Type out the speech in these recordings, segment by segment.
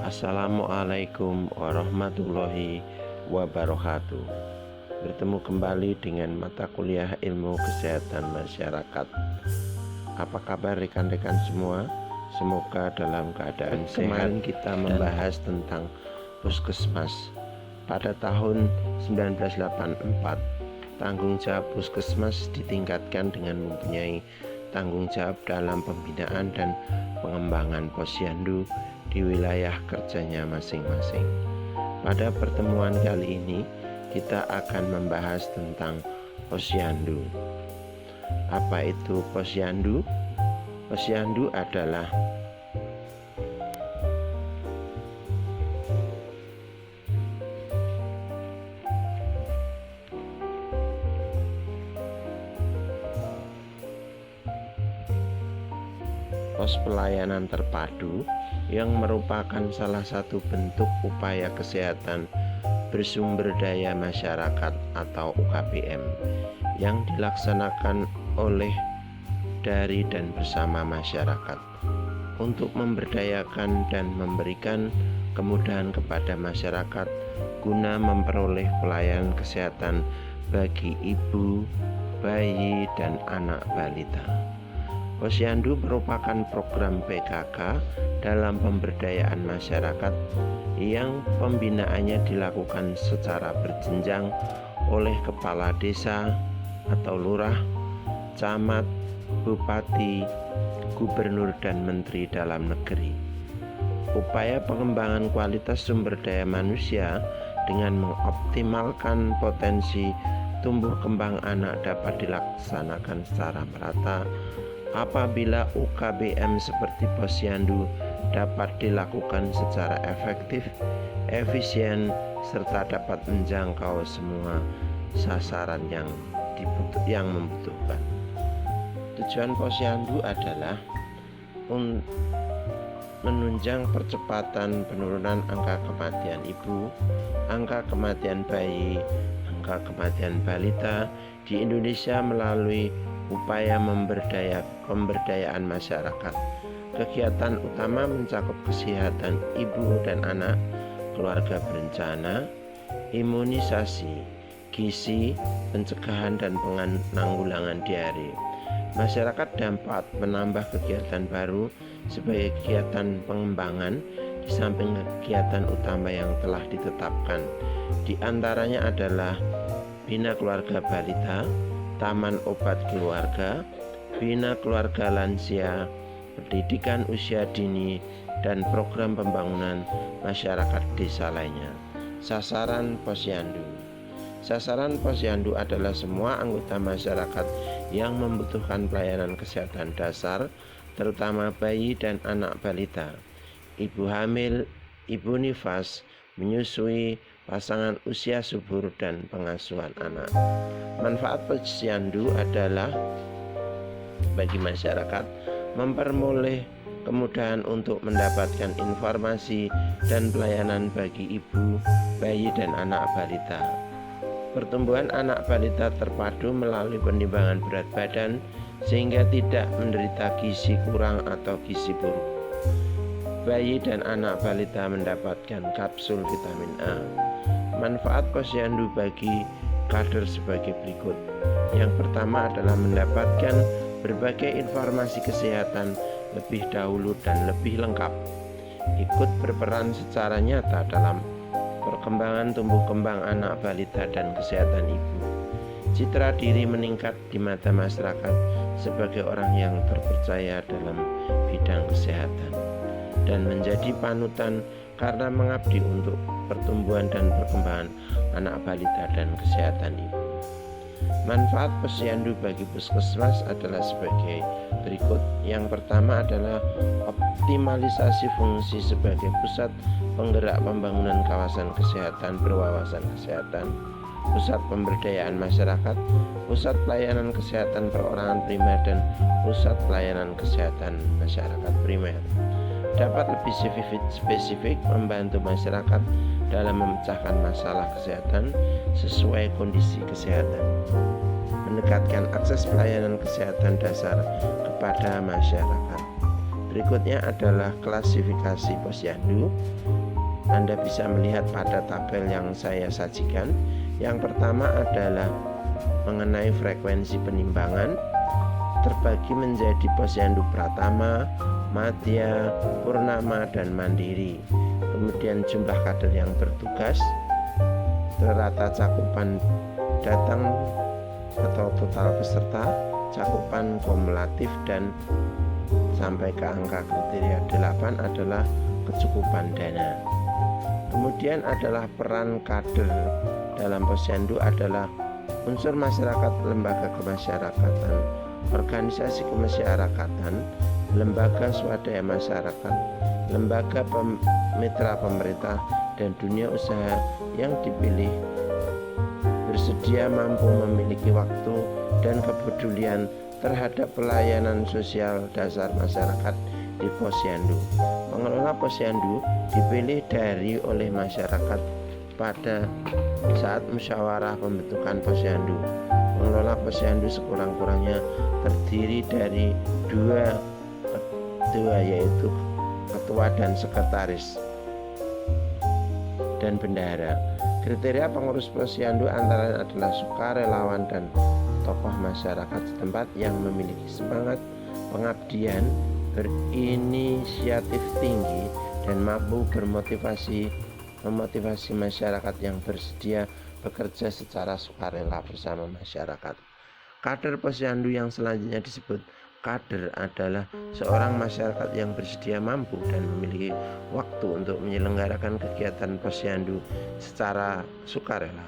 Assalamualaikum warahmatullahi wabarakatuh. Bertemu kembali dengan mata kuliah ilmu kesehatan masyarakat. Apa kabar rekan-rekan semua? Semoga dalam keadaan sehat. Kemarin kita membahas tentang puskesmas. Pada tahun 1984, tanggung jawab puskesmas ditingkatkan dengan mempunyai tanggung jawab dalam pembinaan dan pengembangan posyandu di wilayah kerjanya masing-masing. Pada pertemuan kali ini kita akan membahas tentang posyandu. Apa itu posyandu? Posyandu adalah pos pelayanan terpadu yang merupakan salah satu bentuk upaya kesehatan bersumber daya masyarakat atau UKBM yang dilaksanakan oleh, dari, dan bersama masyarakat untuk memberdayakan dan memberikan kemudahan kepada masyarakat guna memperoleh pelayanan kesehatan bagi ibu, bayi, dan anak balita. Posyandu merupakan program PKK dalam pemberdayaan masyarakat yang pembinaannya dilakukan secara berjenjang oleh kepala desa atau lurah, camat, bupati, gubernur, dan menteri dalam negeri. Upaya pengembangan kualitas sumber daya manusia dengan mengoptimalkan potensi tumbuh kembang anak dapat dilaksanakan secara merata apabila UKBM seperti posyandu dapat dilakukan secara efektif, efisien, serta dapat menjangkau semua sasaran yang membutuhkan. Tujuan posyandu adalah menunjang percepatan penurunan angka kematian ibu, angka kematian bayi, angka kematian balita di Indonesia melalui upaya pemberdayaan masyarakat. Kegiatan utama mencakup kesehatan ibu dan anak, keluarga berencana, imunisasi, gizi, pencegahan, dan penanggulangan diare. Masyarakat dapat menambah kegiatan baru sebagai kegiatan pengembangan di samping kegiatan utama yang telah ditetapkan. Di antaranya adalah bina keluarga balita, taman obat keluarga, bina keluarga lansia, pendidikan usia dini, dan program pembangunan masyarakat desa lainnya. Sasaran posyandu. Sasaran posyandu adalah semua anggota masyarakat yang membutuhkan pelayanan kesehatan dasar, terutama bayi dan anak balita, ibu hamil, ibu nifas, menyusui, pasangan usia subur, dan pengasuhan anak. Manfaat posyandu adalah bagi masyarakat memperoleh kemudahan untuk mendapatkan informasi dan pelayanan bagi ibu, bayi, dan anak balita. Pertumbuhan anak balita terpadu melalui penimbangan berat badan sehingga tidak menderita gizi kurang atau gizi buruk. Bayi dan anak balita mendapatkan kapsul vitamin A. Manfaat posyandu bagi kader sebagai berikut. Yang pertama adalah mendapatkan berbagai informasi kesehatan lebih dahulu dan lebih lengkap. Ikut berperan secara nyata dalam perkembangan tumbuh kembang anak balita dan kesehatan ibu. Citra diri meningkat di mata masyarakat sebagai orang yang terpercaya dalam bidang kesehatan dan menjadi panutan karena mengabdi untuk pertumbuhan dan perkembangan anak balita dan kesehatan ibu. Manfaat posyandu bagi puskesmas adalah sebagai berikut. Yang pertama adalah optimalisasi fungsi sebagai pusat penggerak pembangunan kawasan kesehatan berwawasan kesehatan, pusat pemberdayaan masyarakat, pusat pelayanan kesehatan perorangan primer, dan pusat pelayanan kesehatan masyarakat primer. Dapat lebih spesifik membantu masyarakat dalam memecahkan masalah kesehatan sesuai kondisi kesehatan, mendekatkan akses pelayanan kesehatan dasar kepada masyarakat. Berikutnya adalah klasifikasi posyandu. Anda bisa melihat pada tabel yang saya sajikan. Yang pertama adalah mengenai frekuensi penimbangan, terbagi menjadi posyandu pratama, madya, purnama, dan mandiri. Kemudian jumlah kader yang bertugas, rata cakupan datang atau total peserta, cakupan kumulatif, dan sampai ke angka kriteria 8 adalah kecukupan dana. Kemudian adalah peran kader dalam posyandu adalah unsur masyarakat, lembaga kemasyarakatan, organisasi kemasyarakatan, lembaga swadaya masyarakat, lembaga mitra pemerintah, dan dunia usaha yang dipilih bersedia mampu memiliki waktu dan kepedulian terhadap pelayanan sosial dasar masyarakat di posyandu. Pengelola posyandu dipilih oleh masyarakat pada saat musyawarah pembentukan posyandu. Pengelola posyandu sekurang-kurangnya terdiri dari dua ketua, yaitu ketua dan sekretaris dan bendahara. Kriteria pengurus posyandu antara lain adalah sukarelawan dan tokoh masyarakat setempat yang memiliki semangat pengabdian, berinisiatif tinggi, dan mampu memotivasi masyarakat yang bersedia bekerja secara sukarela bersama masyarakat. Kader posyandu yang selanjutnya disebut kader adalah seorang masyarakat yang bersedia, mampu, dan memiliki waktu untuk menyelenggarakan kegiatan posyandu secara sukarela.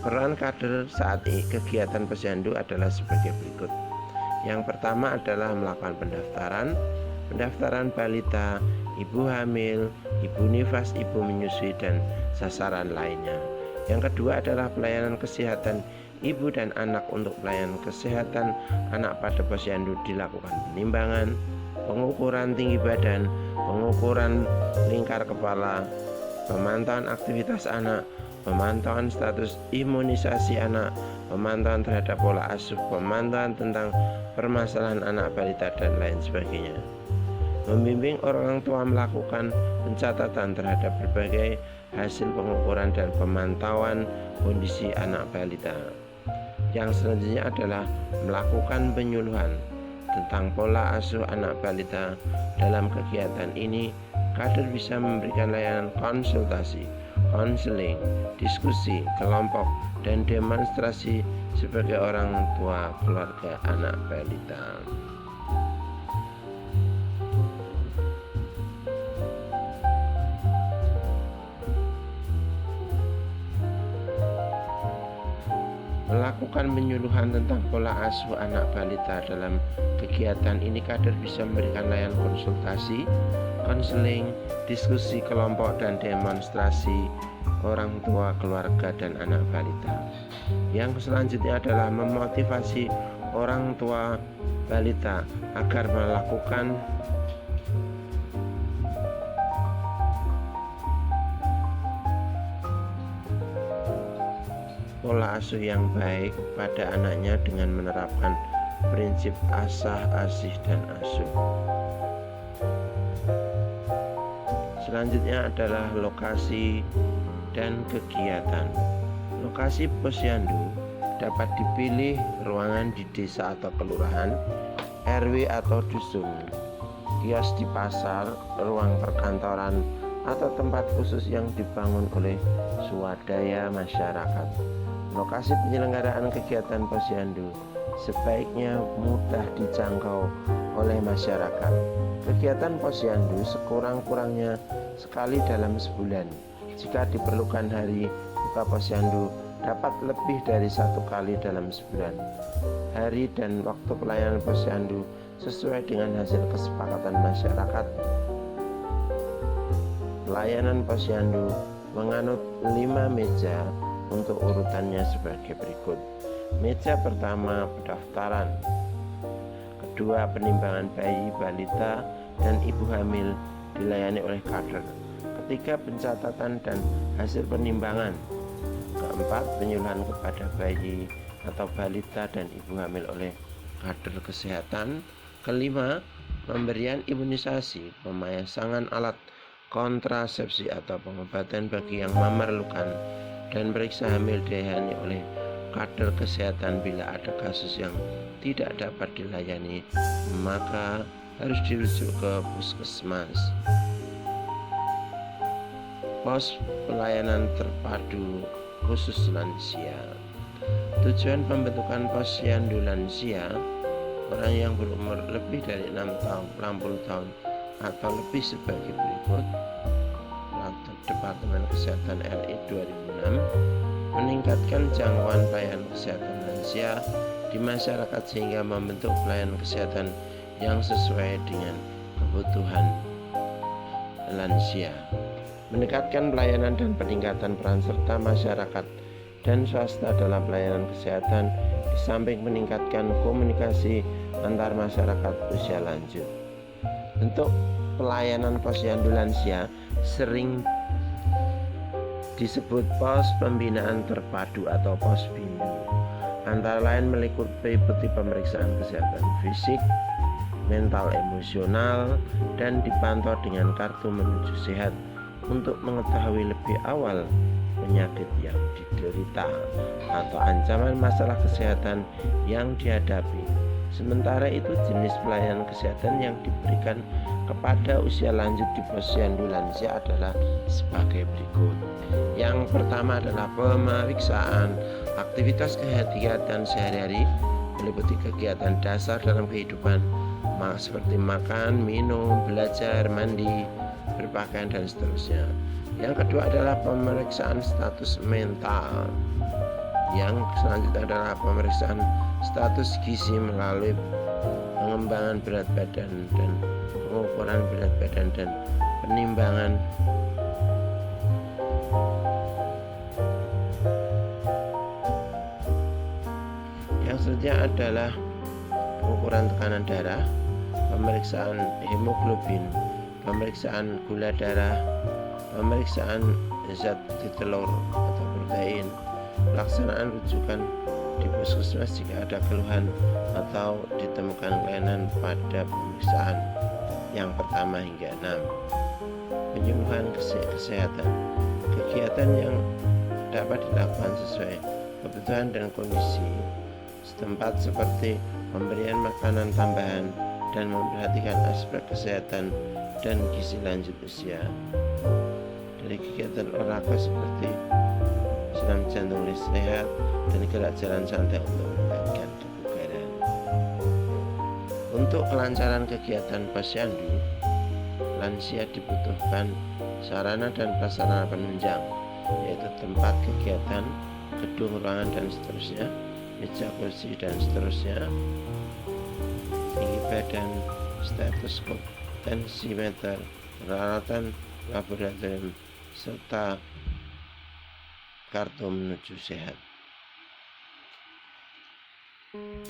Peran kader saat kegiatan posyandu adalah sebagai berikut. Yang pertama adalah melakukan pendaftaran balita, ibu hamil, ibu nifas, ibu menyusui, dan sasaran lainnya. Yang kedua adalah pelayanan kesehatan ibu dan anak. Untuk pelayanan kesehatan anak pada posyandu dilakukan penimbangan, pengukuran tinggi badan, pengukuran lingkar kepala, pemantauan aktivitas anak, pemantauan status imunisasi anak, pemantauan terhadap pola asuh, pemantauan tentang permasalahan anak balita, dan lain sebagainya. Membimbing orang tua melakukan pencatatan terhadap berbagai hasil pengukuran dan pemantauan kondisi anak balita. Yang selanjutnya adalah melakukan penyuluhan tentang pola asuh anak balita. Dalam kegiatan ini, kader bisa memberikan layanan konsultasi, konseling, diskusi, kelompok, dan demonstrasi sebagai orang tua keluarga anak balita. Melakukan penyuluhan tentang pola asuh anak balita. Dalam kegiatan ini, kader bisa memberikan layanan konsultasi, konseling, diskusi kelompok, dan demonstrasi orang tua keluarga dan anak balita. Yang selanjutnya adalah memotivasi orang tua balita agar melakukan pola asuh yang baik pada anaknya dengan menerapkan prinsip asah, asih, dan asuh. Selanjutnya adalah lokasi dan kegiatan. Lokasi posyandu dapat dipilih ruangan di desa atau kelurahan, RW atau dusun, kios di pasar, ruang perkantoran, atau tempat khusus yang dibangun oleh swadaya masyarakat. Lokasi penyelenggaraan kegiatan posyandu sebaiknya mudah dijangkau oleh masyarakat. Kegiatan posyandu sekurang-kurangnya sekali dalam sebulan. Jika diperlukan hari buka posyandu dapat lebih dari satu kali dalam sebulan. Hari dan waktu pelayanan posyandu sesuai dengan hasil kesepakatan masyarakat. Pelayanan posyandu menganut 5 meja untuk urutannya sebagai berikut. Meja pertama, pendaftaran. Kedua, penimbangan bayi, balita, dan ibu hamil dilayani oleh kader. Ketiga, pencatatan dan hasil penimbangan. Keempat, penyuluhan kepada bayi atau balita dan ibu hamil oleh kader kesehatan. Kelima, pemberian imunisasi, pemasangan alat kontrasepsi atau pengobatan bagi yang memerlukan, dan periksa hamil dilayani oleh kader kesehatan. Bila ada kasus yang tidak dapat dilayani, maka harus dirujuk ke puskesmas. Pos pelayanan terpadu khusus lansia. Tujuan pembentukan posyandu lansia: orang yang berumur lebih dari 60 tahun atau lebih sebagai berikut. Departemen Kesehatan RI 2006 meningkatkan jangkauan pelayanan kesehatan lansia di masyarakat sehingga membentuk pelayanan kesehatan yang sesuai dengan kebutuhan lansia. Meningkatkan pelayanan dan peningkatan peran serta masyarakat dan swasta dalam pelayanan kesehatan, di samping meningkatkan komunikasi antar masyarakat usia lanjut. Untuk pelayanan posyandu lansia sering disebut pos pembinaan terpadu atau POSBINDU. Antara lain meliputi pemeriksaan kesehatan fisik, mental, emosional, dan dipantau dengan kartu menuju sehat untuk mengetahui lebih awal penyakit yang diderita atau ancaman masalah kesehatan yang dihadapi. Sementara itu, jenis pelayanan kesehatan yang diberikan kepada usia lanjut di posyandu lansia adalah sebagai berikut. Yang pertama adalah pemeriksaan aktivitas kegiatan sehari-hari, meliputi kegiatan dasar dalam kehidupan seperti makan, minum, belajar, mandi, berpakaian, dan seterusnya. Yang kedua adalah pemeriksaan status mental. Yang selanjutnya adalah pemeriksaan status gizi melalui pengembangan berat badan dan pengukuran berat badan dan penimbangan. Yang selanjutnya adalah pengukuran tekanan darah, pemeriksaan hemoglobin, pemeriksaan gula darah, pemeriksaan zat di telur atau protein, pelaksanaan rujukan di puskesmas jika ada keluhan atau ditemukan kelainan pada pemeriksaan yang pertama hingga 6. Penyuluhan kesehatan, kegiatan yang dapat dilakukan sesuai kebutuhan dan kondisi setempat seperti pemberian makanan tambahan dan memperhatikan aspek kesehatan dan gizi lanjut usia. Dari kegiatan olahraga seperti senam jantung sehat dan gerak jalan santai untuk meningkatkan kebugaran. Untuk kelancaran kegiatan posyandu lansia dibutuhkan sarana dan prasarana penunjang, yaitu tempat kegiatan, gedung, ruangan, dan seterusnya, meja, kursi, dan seterusnya, tinggi badan, stetoskop, tensimeter, peralatan laboratorium, serta kartu menuju sehat.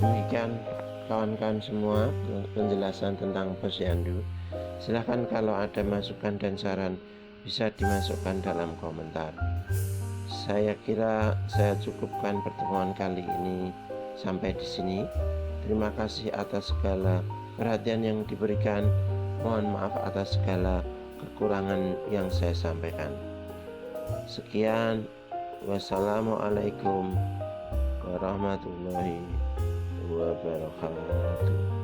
Demikian kawan-kawan semua penjelasan tentang posyandu. Silahkan kalau ada masukan dan saran bisa dimasukkan dalam komentar. Saya kira saya cukupkan pertemuan kali ini sampai di sini. Terima kasih atas segala perhatian yang diberikan. Mohon maaf atas segala kekurangan yang saya sampaikan. Sekian. Wassalamualaikum warahmatullahi wabarakatuh.